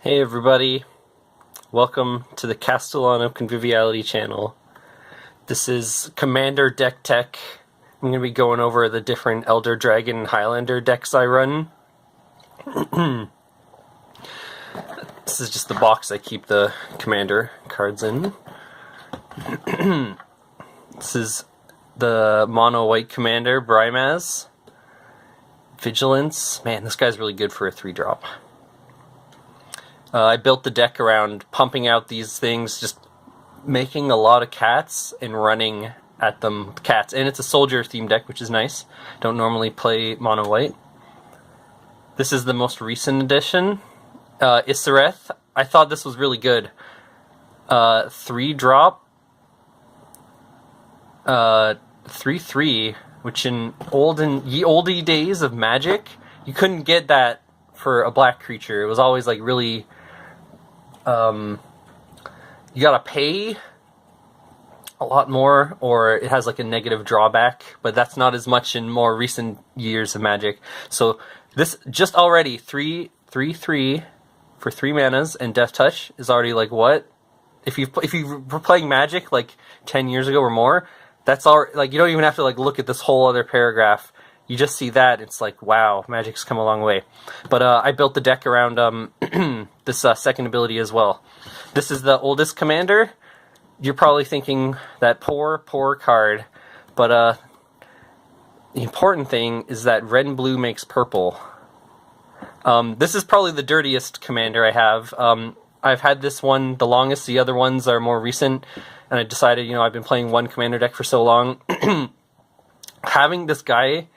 Hey everybody, welcome to the Castellano Conviviality channel. This is Commander Deck Tech. I'm going to be going over the different Elder Dragon and Highlander decks I run. This is just the box I keep the Commander cards in. This is the Mono White Commander, Brimaz. Vigilance. Man, this guy's really good for a 3-drop. I built the deck around pumping out these things, just making a lot of cats and running at them cats. And it's a soldier themed deck, which is nice. Don't normally play mono white. This is the most recent edition. Isareth. I thought this was really good. 3-drop. 3/3, which in oldie days of Magic, you couldn't get that for a black creature. It was always like really... you gotta pay a lot more, or it has like a negative drawback, but that's not as much in more recent years of Magic. So this just already 3/3 for 3 manas and Death Touch is already like what? If you were playing Magic like 10 years ago or more, that's all. Like you don't even have to like look at this whole other paragraph. You just see that, it's like, wow, Magic's come a long way. But I built the deck around this second ability as well. This is the oldest commander. You're probably thinking that poor card. But the important thing is that red and blue makes purple. This is probably the dirtiest commander I have. I've had this one the longest. The other ones are more recent. And I decided, I've been playing one commander deck for so long. Having this guy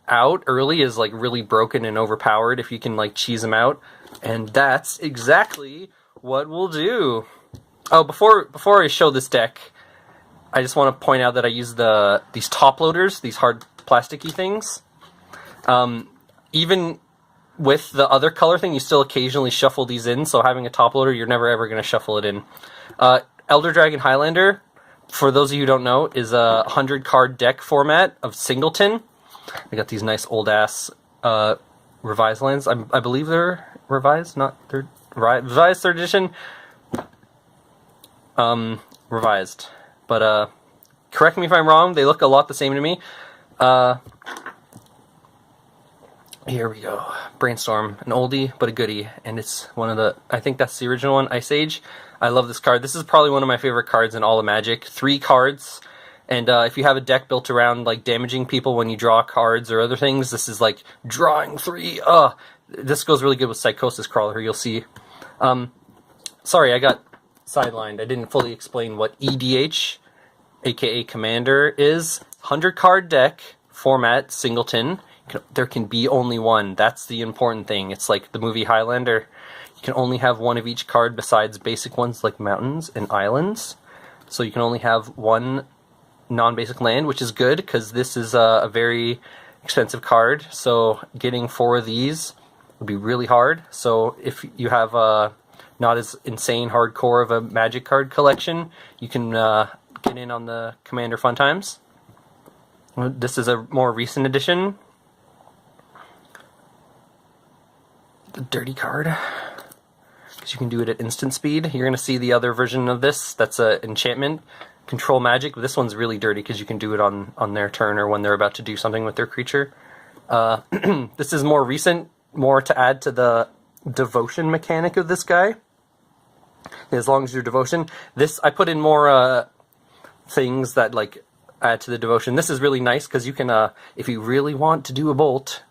out early is like really broken and overpowered if you can like cheese him out, and that's exactly what we'll do. Oh, before I show this deck, I just want to point out that I use these top loaders, these hard plasticky things. Even with the other color thing, you still occasionally shuffle these in, so having a top loader, you're never ever going to shuffle it in. Elder Dragon Highlander, for those of you who don't know, is a 100-card deck format of Singleton. I got these nice old-ass revised lands. I believe they're revised, not third... Revised 3rd edition. Revised. But, correct me if I'm wrong, they look a lot the same to me. Here we go. Brainstorm. An oldie, but a goodie. And it's one of the... I think that's the original one, Ice Age. I love this card. This is probably one of my favorite cards in all of Magic. 3 cards. And if you have a deck built around like damaging people when you draw cards or other things, this is like drawing 3. This goes really good with Psychosis Crawler, you'll see. Sorry, I got sidelined. I didn't fully explain what EDH, aka Commander, is. 100-card deck, format, Singleton. There can be only one. That's the important thing. It's like the movie Highlander. You can only have one of each card besides basic ones like mountains and islands. So you can only have one non-basic land, which is good because this is a very expensive card, so getting 4 of these would be really hard. So if you have not as insane hardcore of a Magic card collection, you can get in on the Commander fun times. This is a more recent edition. The dirty card, because you can do it at instant speed. You're going to see the other version of this, that's an enchantment. Control magic, but this one's really dirty because you can do it on their turn or when they're about to do something with their creature. This is more recent, more to add to the devotion mechanic of this guy. As long as your devotion, I put in more things that like add to the devotion. This is really nice because you can, if you really want to do a bolt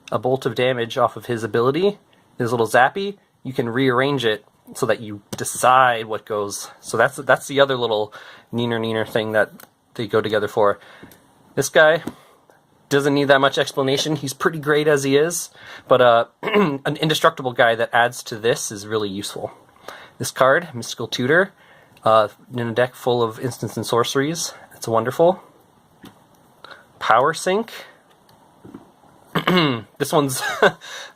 of damage off of his ability, his little zappy, you can rearrange it so that you decide what goes. So that's the other little neener thing that they go together for. This guy doesn't need that much explanation. He's pretty great as he is, but an indestructible guy that adds to this is really useful. This card, Mystical Tutor, in a deck full of instants and sorceries. It's wonderful. Power Sink. This one's...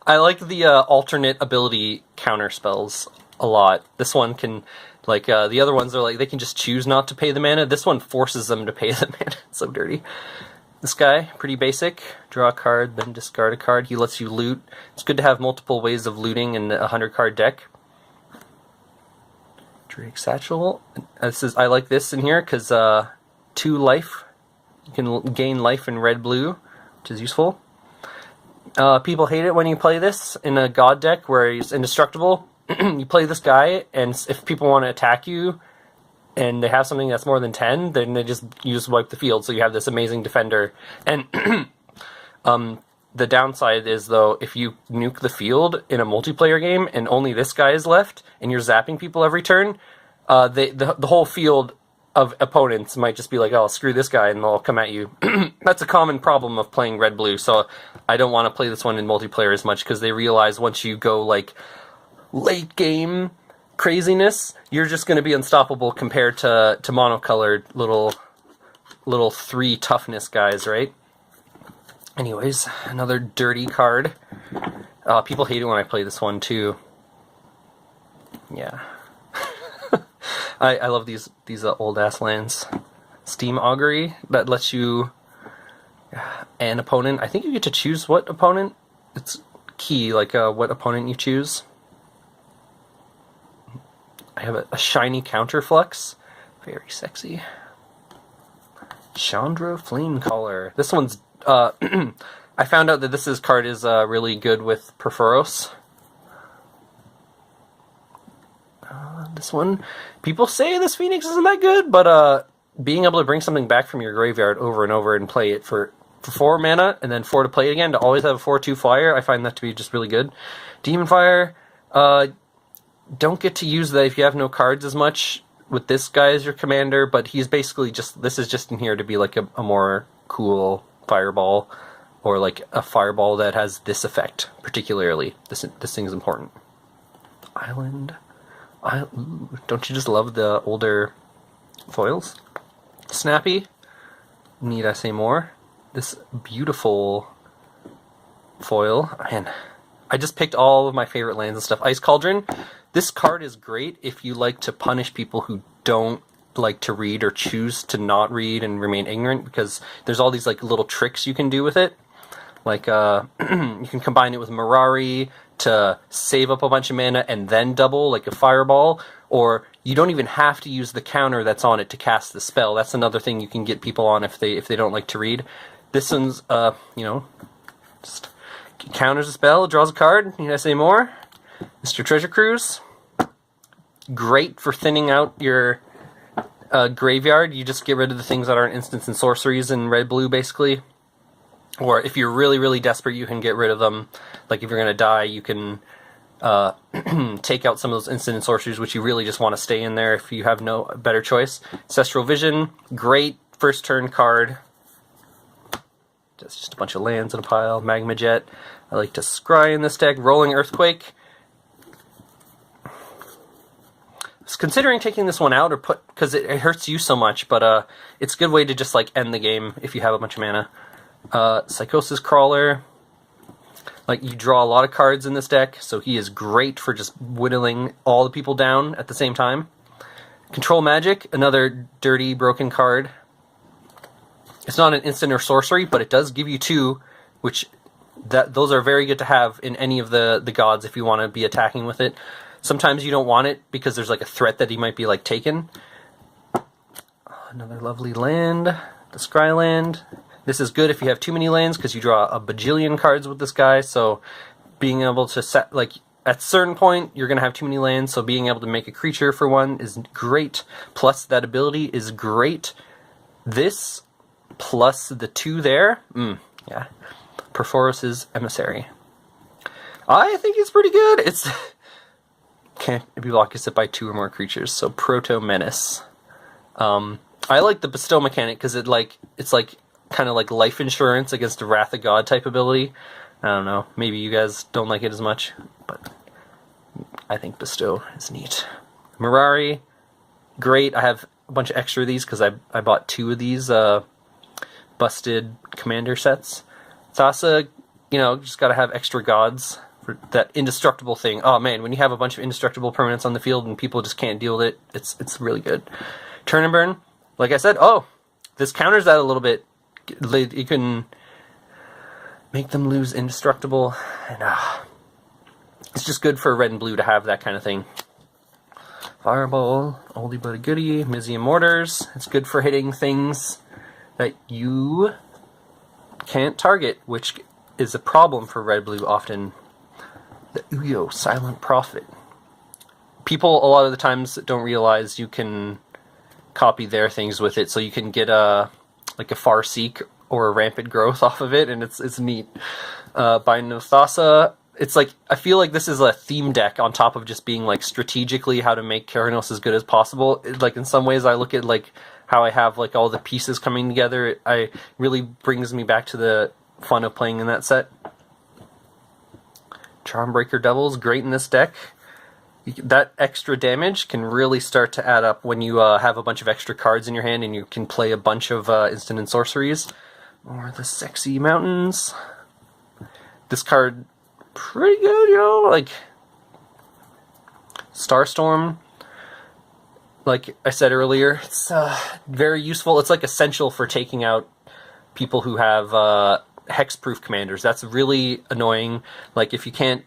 I like the alternate ability counter spells a lot. This one can, like, the other ones are like, they can just choose not to pay the mana. This one forces them to pay the mana. It's so dirty. This guy, pretty basic. Draw a card, then discard a card. He lets you loot. It's good to have multiple ways of looting in a 100-card deck. Drake Satchel. I like this in here because 2 life. You can gain life in red-blue, which is useful. People hate it when you play this in a god deck where he's indestructible. You play this guy, and if people want to attack you, and they have something that's more than 10, then they just wipe the field, so you have this amazing defender. And the downside is, though, if you nuke the field in a multiplayer game, and only this guy is left, and you're zapping people every turn, the whole field of opponents might just be like, oh, screw this guy, and they'll come at you. That's a common problem of playing red-blue, so I don't want to play this one in multiplayer as much, because they realize once you go, like, late-game craziness, you're just going to be unstoppable compared to monocolored little 3 toughness guys, right? Anyways, another dirty card. People hate it when I play this one, too. Yeah. I love these old-ass lands. Steam Augury, that lets you... an opponent. I think you get to choose what opponent. It's key, like what opponent you choose. I have a shiny Counterflux. Very sexy. Chandra Flamecaller. This one's... I found out that this card is really good with Perforos. This one... People say this Phoenix isn't that good, but being able to bring something back from your graveyard over and over and play it for 4 mana, and then 4 to play it again, to always have a 4/2 flyer, I find that to be just really good. Demon Fire... don't get to use that if you have no cards as much with this guy as your commander, but he's basically just... This is just in here to be like a more cool fireball, or like a fireball that has this effect, particularly. This thing's important. Island... Ooh, don't you just love the older foils? Snappy. Need I say more? This beautiful foil. Man, I just picked all of my favorite lands and stuff. Ice Cauldron. This card is great if you like to punish people who don't like to read or choose to not read and remain ignorant, because there's all these like little tricks you can do with it. Like you can combine it with Mirari to save up a bunch of mana and then double, like a fireball, or you don't even have to use the counter that's on it to cast the spell. That's another thing you can get people on if they don't like to read. This one's you know, just counters a spell, draws a card. Need I say more? Mr. Treasure Cruise. Great for thinning out your graveyard. You just get rid of the things that aren't instants and sorceries in red-blue, basically. Or if you're really, really desperate, you can get rid of them. Like if you're going to die, you can take out some of those instant and sorceries, which you really just want to stay in there if you have no better choice. Ancestral Vision, great first turn card. That's just a bunch of lands in a pile. Magma Jet. I like to scry in this deck. Rolling Earthquake. I was considering taking this one out or put, because it hurts you so much, but it's a good way to just like end the game if you have a bunch of mana. Psychosis Crawler. Like, you draw a lot of cards in this deck, so he is great for just whittling all the people down at the same time. Control Magic, another dirty, broken card. It's not an instant or sorcery, but it does give you 2, which those are very good to have in any of the gods if you want to be attacking with it. Sometimes you don't want it because there's like a threat that he might be like taken. Another lovely land, the Scryland. This is good if you have too many lands, because you draw a bajillion cards with this guy, so being able to set, like, at a certain point, you're going to have too many lands, so being able to make a creature for one is great, plus that ability is great. This, plus the 2 there, yeah. Perforos' Emissary. I think it's pretty good. It's... can't be blocked by 2 or more creatures, so Proto Menace. I like the Bestow mechanic, because it's like kind of like life insurance against a Wrath of God type ability. I don't know, maybe you guys don't like it as much, but I think Bestow is neat. Mirari, great. I have a bunch of extra of these because I bought 2 of these busted commander sets. Thassa, you know, just gotta have extra gods for that indestructible thing. Oh man, when you have a bunch of indestructible permanents on the field and people just can't deal with it, it's really good. Turn and Burn, like I said, this counters that a little bit. You can make them lose indestructible, and it's just good for red and blue to have that kind of thing. Fireball, oldie but a goodie. Mizium Mortars. It's good for hitting things that you can't target, which is a problem for red-blue often. The Uyo, Silent Prophet. People a lot of the times don't realize you can copy their things with it, so you can get a Far Seek or a Rampant Growth off of it, and it's neat. Binding of Thassa. It's like, I feel like this is a theme deck on top of just being like strategically how to make Keranos as good as possible. Like in some ways I look at like how I have like all the pieces coming together. It really brings me back to the fun of playing in that set. Charmbreaker Devils, great in this deck. That extra damage can really start to add up when you have a bunch of extra cards in your hand and you can play a bunch of instant and sorceries. Or the Sexy Mountains. This card, pretty good, like Starstorm, like I said earlier, it's very useful. It's like essential for taking out people who have hexproof commanders. That's really annoying. Like if you can't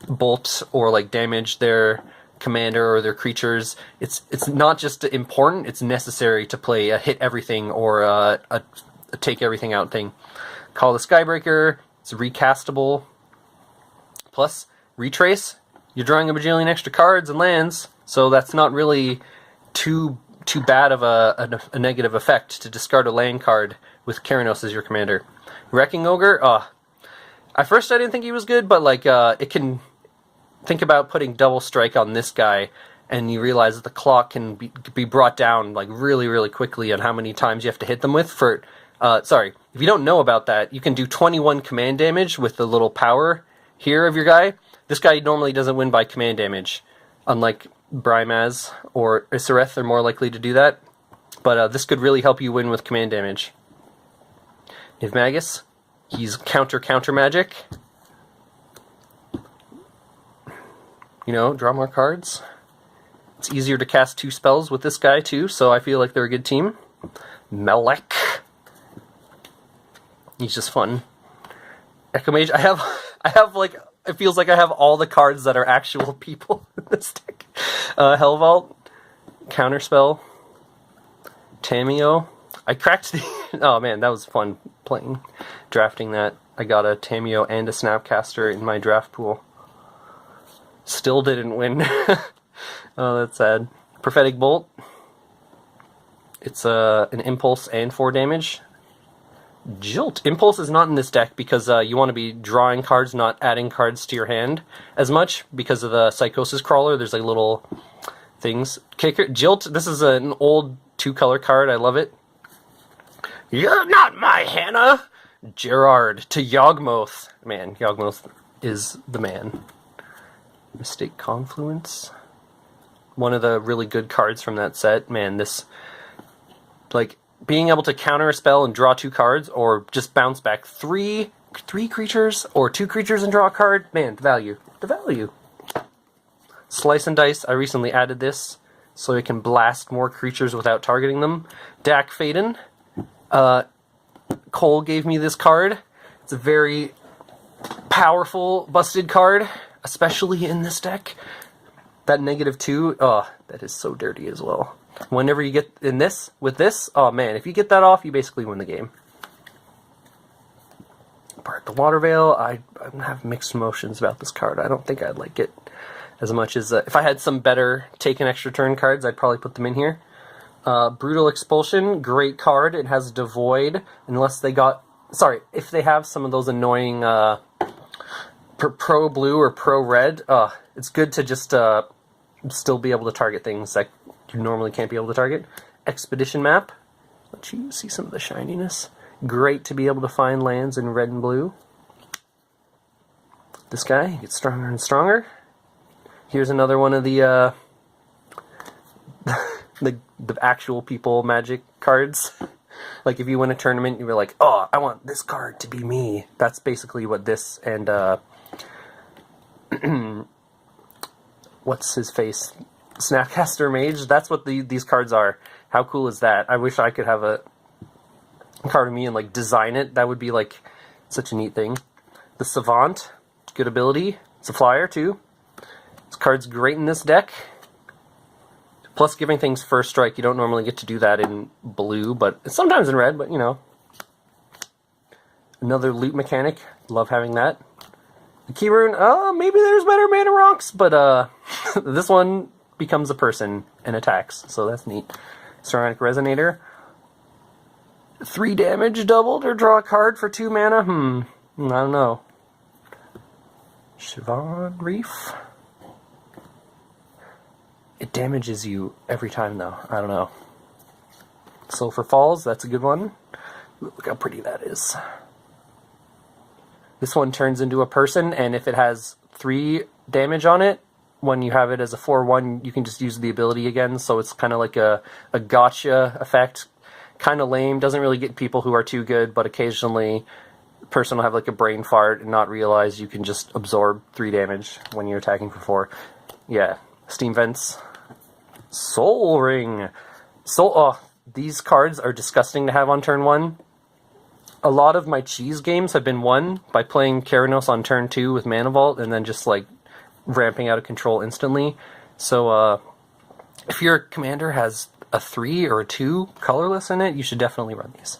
bolt or like damage their commander or their creatures, it's not just important, it's necessary to play a hit everything or a take everything out thing. Call the Skybreaker. It's recastable. Plus, Retrace, you're drawing a bajillion extra cards and lands, so that's not really too bad of a negative effect to discard a land card with Keranos as your commander. Wrecking Ogre, at first I didn't think he was good, but like it can think about putting double strike on this guy, and you realize that the clock can be brought down like really quickly on how many times you have to hit them with. For sorry, if you don't know about that, you can do 21 command damage with the little power here of your guy. This guy normally doesn't win by command damage, unlike Brimaz or Isareth. They're more likely to do that, but this could really help you win with command damage. Niv Magus, he's counter magic. You know, draw more cards. It's easier to cast 2 spells with this guy too, so I feel like they're a good team. Melek, he's just fun. Echo Mage, I have like, it feels like I have all the cards that are actual people in this deck. Hellvault, Counterspell, Tameo. I cracked the... oh man, that was fun drafting that. I got a Tameo and a Snapcaster in my draft pool. Still didn't win. Oh, that's sad. Prophetic Bolt. It's an Impulse and 4 damage. Jilt. Impulse is not in this deck because you want to be drawing cards, not adding cards to your hand as much because of the Psychosis Crawler. There's like little things. Kicker. Jilt, this is an old 2-color card. I love it. You're not my Hannah! Gerard to Yawgmoth. Man, Yawgmoth is the man. Mistake Confluence. One of the really good cards from that set. Man, this... like... being able to counter a spell and draw 2 cards, or just bounce back 3 creatures, or 2 creatures and draw a card, man, the value. The value. Slice and Dice, I recently added this, so it can blast more creatures without targeting them. Dak Faden. Cole gave me this card. It's a very powerful busted card, especially in this deck. That -2, oh, that is so dirty as well. Whenever you get in this, with this, oh man, if you get that off, you basically win the game. Part the Water Veil, I have mixed emotions about this card. I don't think I'd like it as much as, if I had some better take an extra turn cards, I'd probably put them in here. Brutal Expulsion, great card. It has Devoid, unless they got, sorry, if they have some of those annoying pro blue or pro red, it's good to just still be able to target things that you normally can't be able to target. Expedition Map, let you see some of the shininess. Great to be able to find lands in red and blue. This guy gets stronger and stronger. Here's another one of the the actual people Magic cards. Like if you win a tournament, you were like, oh, I want this card to be me. That's basically what this and what's his face? Snapcaster Mage. That's what these cards are. How cool is that? I wish I could have a card of me and like design it. That would be like such a neat thing. The Savant, good ability. It's a flyer too. This card's great in this deck. Plus giving things first strike, you don't normally get to do that in blue, but sometimes in red, but you know. Another loot mechanic, love having that. The key rune, maybe there's better mana rocks, but this one becomes a person and attacks, so that's neat. Psionic Resonator. 3 damage doubled or draw a card for 2 mana? I don't know. Siobhan Reef? It damages you every time though. I don't know. Sulphur Falls, that's a good one. Look how pretty that is. This one turns into a person, and if it has 3 damage on it, when you have it as a 4/1, you can just use the ability again, so it's kind of like a gotcha effect. Kind of lame, doesn't really get people who are too good, but occasionally the person will have like a brain fart and not realize you can just absorb 3 damage when you're attacking for 4. Yeah, Steam Vents. Soul Ring. These cards are disgusting to have on turn 1. A lot of my cheese games have been won by playing Keranos on turn 2 with Mana Vault and then just like ramping out of control instantly. So if your commander has a 3 or a 2 colorless in it, you should definitely run these.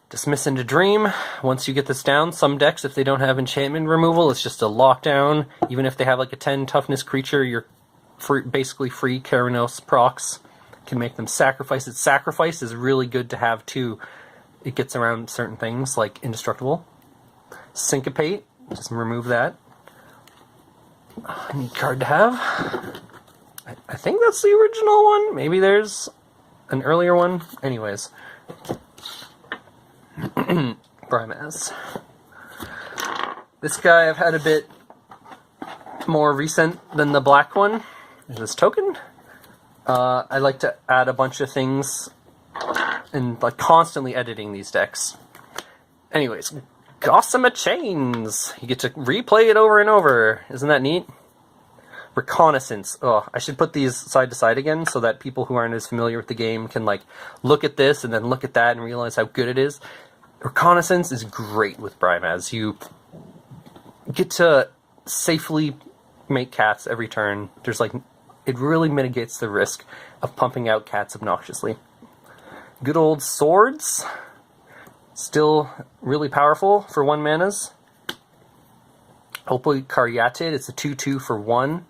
Dismiss into Dream. Once you get this down, some decks, if they don't have enchantment removal, it's just a lockdown. Even if they have like a 10 toughness creature, you're basically free Keranos procs. Can make them sacrifice it. Sacrifice is really good to have too. It gets around certain things like Indestructible. Syncopate, just remove that. Neat card to have. I think that's the original one. Maybe there's an earlier one. Anyways. Brimaz. This guy I've had a bit more recent than the black one. There's this token. I like to add a bunch of things and like constantly editing these decks. Anyways, Gossamer Chains. You get to replay it over and over. Isn't that neat? Reconnaissance. Oh, I should put these side to side again so that people who aren't as familiar with the game can like look at this and then look at that and realize how good it is. Reconnaissance is great with Brimaz. You get to safely make cats every turn. There's like, it really mitigates the risk of pumping out cats obnoxiously. Good old Swords. Still really powerful for 1 manas. Hopefully Caryatid. It's a 2/2 for 1.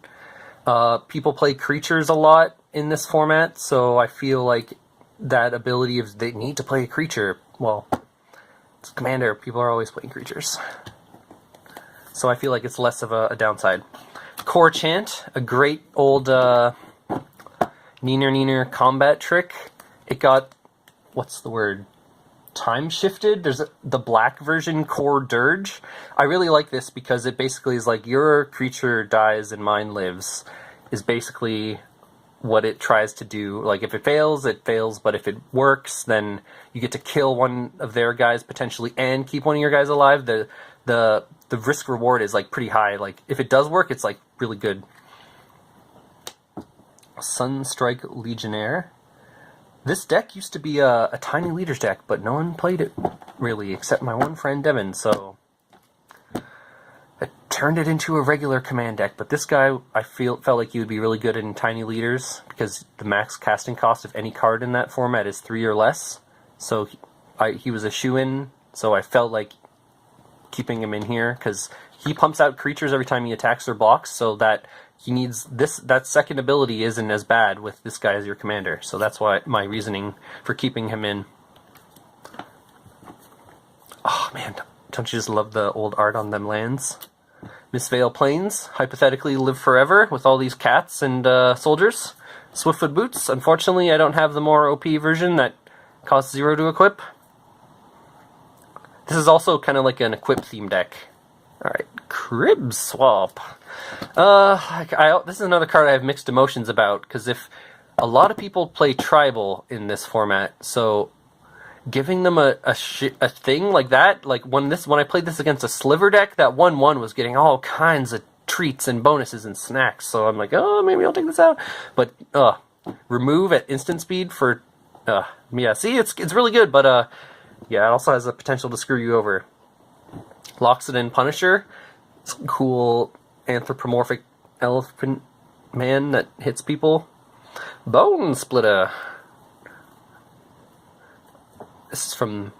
People play creatures a lot in this format, so I feel like that ability of they need to play a creature. Well, it's Commander. People are always playing creatures. So I feel like it's less of a downside. Core Chant, a great old Neener combat trick. It got, what's the word? Time shifted. There's the black version, Core Dirge. I really like this because it basically is like your creature dies and mine lives is basically what it tries to do. Like if it fails, but if it works, then you get to kill one of their guys potentially and keep one of your guys alive. The risk reward is like pretty high. Like if it does work, it's like really good. Sunstrike Legionnaire. This deck used to be a tiny leaders deck, but no one played it, really, except my one friend Devin, so I turned it into a regular command deck. But this guy, I felt like he would be really good in tiny leaders, because the max casting cost of any card in that format is 3 or less, so he was a shoo-in, so I felt like keeping him in here, because he pumps out creatures every time he attacks or blocks, so that he needs that second ability isn't as bad with this guy as your commander. So that's why my reasoning for keeping him in. Oh man, don't you just love the old art on them lands? Mistveil Plains, hypothetically live forever with all these cats and soldiers. Swiftfoot Boots, unfortunately I don't have the more OP version that costs 0 to equip. This is also kind of like an equip theme deck. Alright, Crib Swap. This is another card I have mixed emotions about, because if a lot of people play Tribal in this format, so giving them a thing like that, like when I played this against a Sliver deck, that 1/1 was getting all kinds of treats and bonuses and snacks, so I'm like, oh, maybe I'll take this out. But, remove at instant speed for, yeah, see, it's really good, but, yeah, it also has the potential to screw you over. Loxodon Punisher. It's cool anthropomorphic elephant man that hits people. Bone Splitter. This is from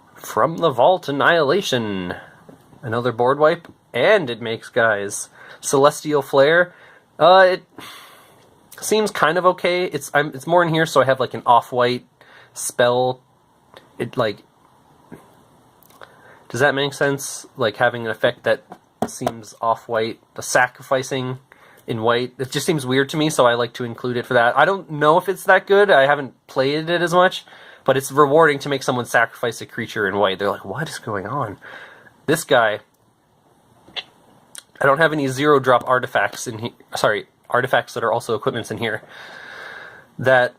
the Vault Annihilation. Another board wipe, and it makes guys. Celestial Flare. It seems kind of okay. It's more in here, so I have like an off-white spell. It like, does that make sense? Like having an effect that seems off-white, the sacrificing in white. It just seems weird to me, so I like to include it for that. I don't know if it's that good. I haven't played it as much, but it's rewarding to make someone sacrifice a creature in white. They're like, what is going on? This guy, I don't have any 0-drop artifacts in here. Sorry, artifacts that are also equipments in here that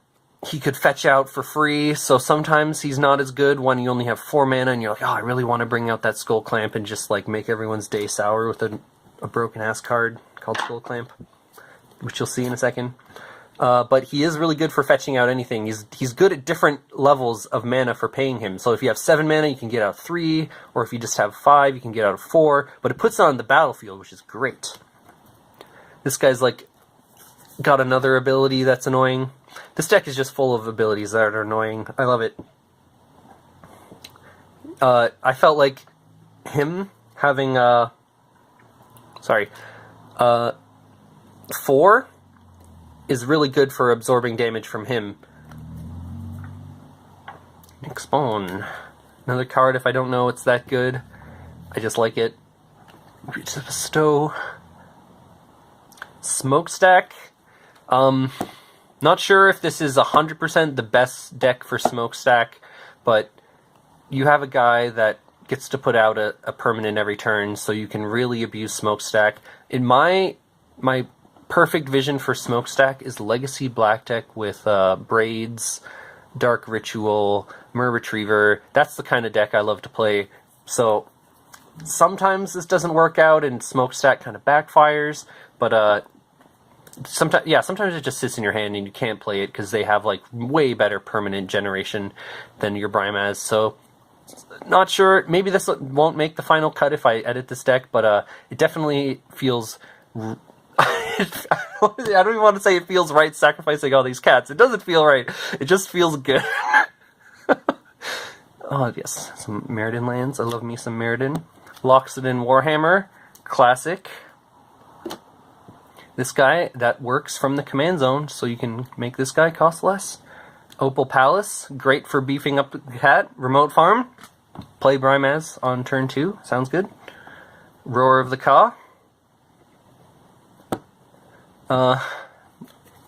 he could fetch out for free, so sometimes he's not as good when you only have 4 mana and you're like, oh, I really want to bring out that Skull Clamp and just like make everyone's day sour with a broken-ass card called Skull Clamp, which you'll see in a second. But he is really good for fetching out anything. He's good at different levels of mana for paying him. So if you have 7 mana, you can get out 3, or if you just have 5, you can get out 4. But it puts it on the battlefield, which is great. This guy's like got another ability that's annoying. This deck is just full of abilities that are annoying. I love it. I felt like him having 4 is really good for absorbing damage from him. Nick Spawn. Another card, if I don't know it's that good. I just like it. Reach to bestow. Smokestack. Not sure if this is 100% the best deck for Smokestack, but you have a guy that gets to put out a permanent every turn, so you can really abuse Smokestack. In my perfect vision for Smokestack is Legacy Black deck with Braids, Dark Ritual, Mer Retriever. That's the kind of deck I love to play. So sometimes this doesn't work out and Smokestack kind of backfires, but sometimes it just sits in your hand and you can't play it because they have like way better permanent generation than your Brimaz. So not sure. Maybe this won't make the final cut if I edit this deck, but it definitely feels... I don't even want to say it feels right sacrificing all these cats. It doesn't feel right. It just feels good. Oh, yes. Some Meriden lands. I love me some Meriden. Loxodon Warhammer. Classic. This guy, that works from the command zone, so you can make this guy cost less. Opal Palace. Great for beefing up the cat. Remote Farm. Play Brimaz on turn 2. Sounds good. Roar of the Ka.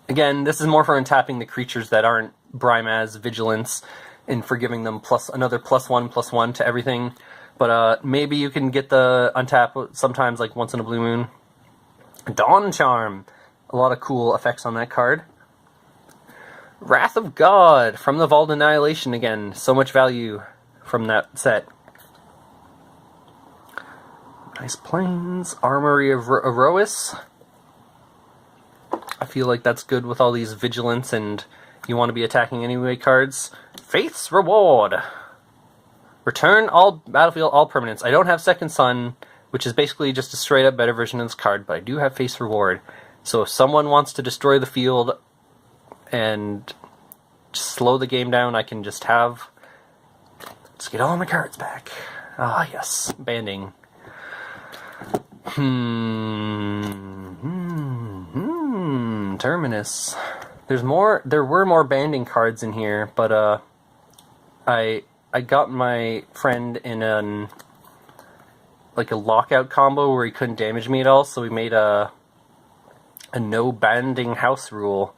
Again, this is more for untapping the creatures that aren't Brimaz Vigilance and for giving them another +1/+1 to everything. But maybe you can get the untap sometimes, like once in a blue moon. Dawn Charm. A lot of cool effects on that card. Wrath of God from the Vault Annihilation again. So much value from that set. Nice Plains. Armory of Erois. I feel like that's good with all these Vigilance and you want to be attacking anyway cards. Faith's Reward. Return all battlefield, all permanents. I don't have Second Sun, which is basically just a straight up better version of this card, but I do have Faith's Reward. So if someone wants to destroy the field and just slow the game down, I can just have... Let's get all my cards back. Ah, yes. Banding. Terminus. There were more banding cards in here, but I got my friend in a lockout combo where he couldn't damage me at all, so we made a no banding house rule.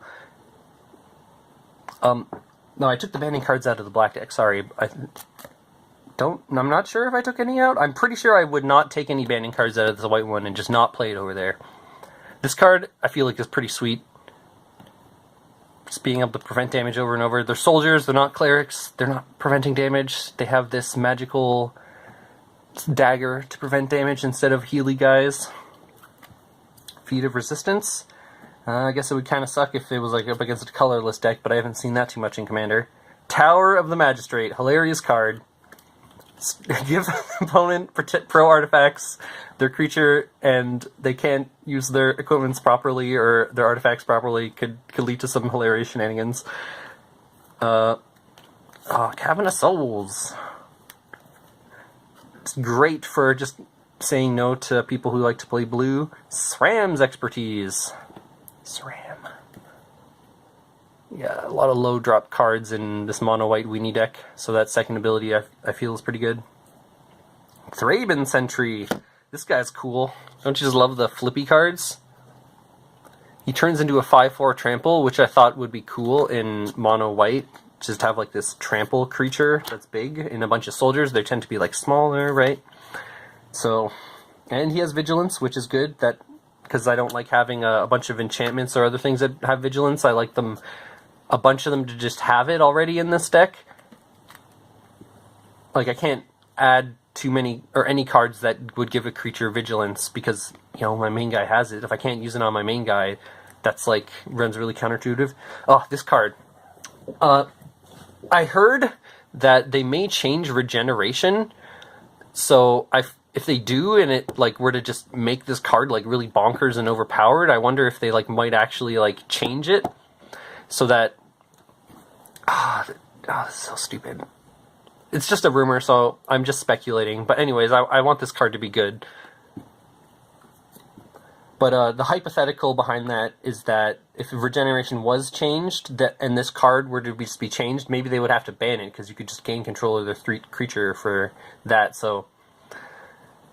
No, I took the banding cards out of the black deck. Sorry, I'm not sure if I took any out. I'm pretty sure I would not take any banding cards out of the white one and just not play it over there. This card, I feel like, is pretty sweet. Just being able to prevent damage over and over. They're soldiers, they're not clerics, they're not preventing damage. They have this magical dagger to prevent damage instead of Healy guys. Feat of Resistance. I guess it would kind of suck if it was like up against a colorless deck, but I haven't seen that too much in Commander. Tower of the Magistrate. Hilarious card. Give the opponent pro artifacts, their creature, and they can't use their equipments properly or their artifacts properly. Could lead to some hilarious shenanigans. Cabin of Souls. It's great for just saying no to people who like to play blue. SRAM's expertise. SRAM. Yeah, a lot of low drop cards in this mono white weenie deck, so that second ability I feel is pretty good. Thraben Sentry. This guy's cool. Don't you just love the flippy cards? He turns into a 5/4 trample, which I thought would be cool in mono white. Just have like this trample creature that's big in a bunch of soldiers. They tend to be like smaller, right? So, and he has vigilance, which is good. That because I don't like having a bunch of enchantments or other things that have vigilance. I like them, a bunch of them, to just have it already in this deck. Like I can't add too many or any cards that would give a creature vigilance because, you know, my main guy has it. If I can't use it on my main guy, that's like runs really counterintuitive. Oh, this card. I heard that they may change regeneration, so if they do and it like were to just make this card like really bonkers and overpowered, I wonder if they like might actually like change it so that this is so stupid. It's just a rumor, so I'm just speculating. But anyways, I want this card to be good. But the hypothetical behind that is that if regeneration was changed, and this card were to be changed, maybe they would have to ban it, because you could just gain control of the creature for that, so...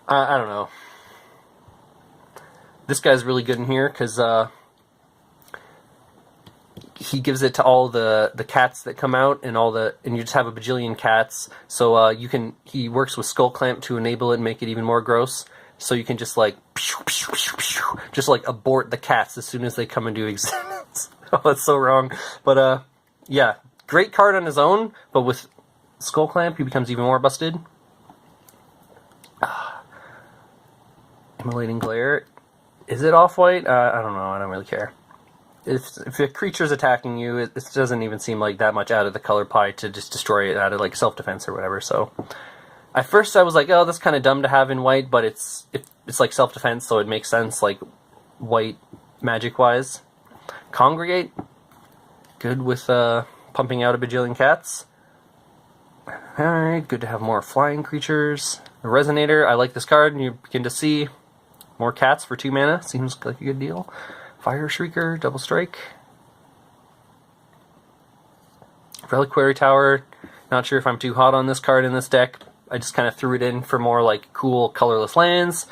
I don't know. This guy's really good in here, because he gives it to all the cats that come out, and you just have a bajillion cats, so he works with Skull Clamp to enable it and make it even more gross. So you can just like abort the cats as soon as they come into existence. Oh, that's so wrong. But yeah, great card on his own, but with Skull Clamp he becomes even more busted. Immolating Glare. Is it off-white? I don't know, I don't really care. If a creature's attacking you, it doesn't even seem like that much out of the color pie to just destroy it out of like self-defense or whatever, so... At first I was like, oh, that's kind of dumb to have in white, but it's like self-defense, so it makes sense, like, white magic-wise. Congregate. Good with pumping out a bajillion cats. Alright, good to have more flying creatures. The Resonator, I like this card, and you begin to see more cats for 2 mana. Seems like a good deal. Fire Shrieker, double strike. Reliquary Tower. Not sure if I'm too hot on this card in this deck. I just kind of threw it in for more like cool colorless lands.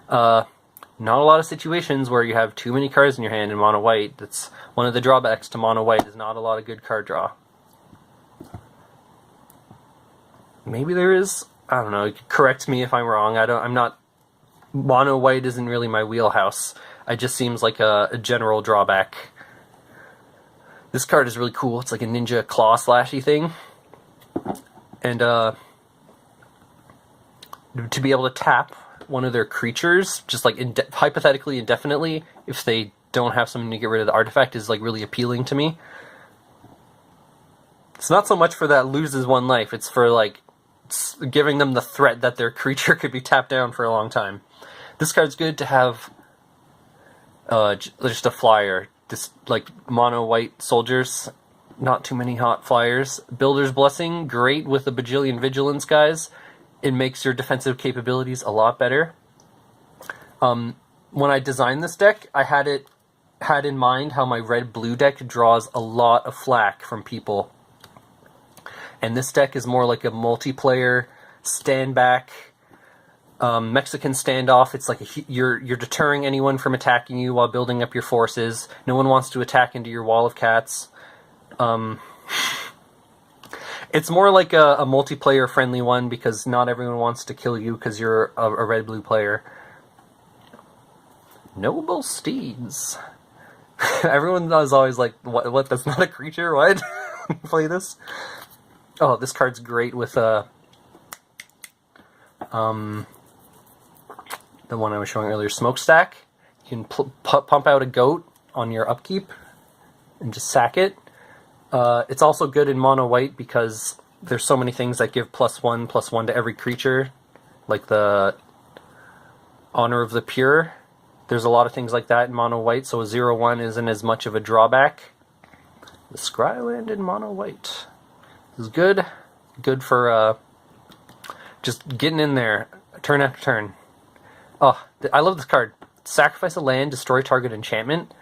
Not a lot of situations where you have too many cards in your hand in mono white. That's one of the drawbacks to mono white, is not a lot of good card draw. Maybe there is. I don't know. You could correct me if I'm wrong. I'm not. Mono white isn't really my wheelhouse. It just seems like a general drawback. This card is really cool. It's like a ninja claw slashy thing, and to be able to tap one of their creatures, just like hypothetically indefinitely, if they don't have something to get rid of the artifact, is like really appealing to me. It's not so much for that loses 1 life, it's for like giving them the threat that their creature could be tapped down for a long time. This card's good to have just a flyer, just like mono white soldiers, not too many hot flyers. Builder's Blessing, great with the bajillion vigilance guys. It makes your defensive capabilities a lot better. When I designed this deck, I had in mind how my red-blue deck draws a lot of flack from people. And this deck is more like a multiplayer, stand-back, Mexican standoff. It's like you're deterring anyone from attacking you while building up your forces. No one wants to attack into your wall of cats. It's more like a multiplayer-friendly one, because not everyone wants to kill you because you're a red-blue player. Noble Steeds. Everyone was always like, what, that's not a creature? What? Play this? Oh, this card's great with the one I was showing earlier, Smokestack. You can pump out a goat on your upkeep and just sack it. It's also good in mono white because there's so many things that give +1/+1 to every creature, like the Honor of the Pure. There's a lot of things like that in mono white, so a 0/1 isn't as much of a drawback. The Scryland in mono white is good. Good for just getting in there turn after turn. Oh, I love this card. Sacrifice a land, destroy target enchantment.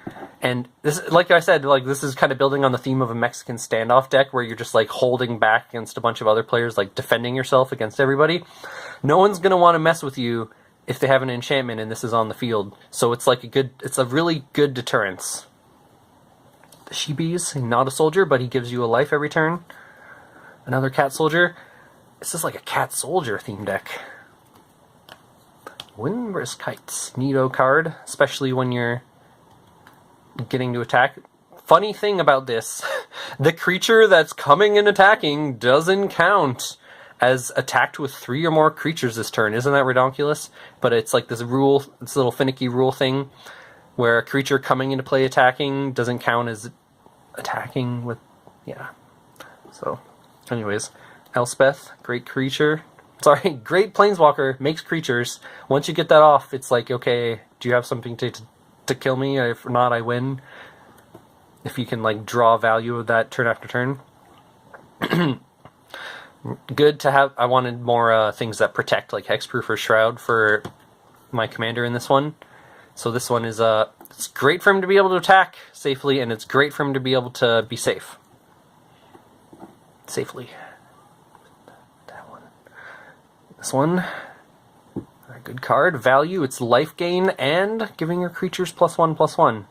And this, like I said, like this is kind of building on the theme of a Mexican standoff deck where you're just like holding back against a bunch of other players, like defending yourself against everybody. No one's going to want to mess with you if they have an enchantment and this is on the field. So it's like it's a really good deterrence. The Sheebies, not a soldier, but he gives you a life every turn. Another cat soldier. This is like a cat soldier theme deck. Windburst Kites, neato card, especially when you're getting to attack. Funny thing about this, the creature that's coming and attacking doesn't count as attacked with 3 or more creatures this turn. Isn't that ridiculous? But it's like this rule, this little finicky rule thing, where a creature coming into play attacking doesn't count as attacking with, yeah. So, anyways, Elspeth, great creature. Sorry, great planeswalker, makes creatures. Once you get that off, it's like, okay, do you have something to kill me? If not, I win. If you can like draw value of that turn after turn. Good to have. I wanted more things that protect, like Hexproof or Shroud for my commander in this one. So this one is it's great for him to be able to attack safely, and it's great for him to be able to be safe. Safely. This one, a good card. Value, it's life gain and giving your creatures +1/+1.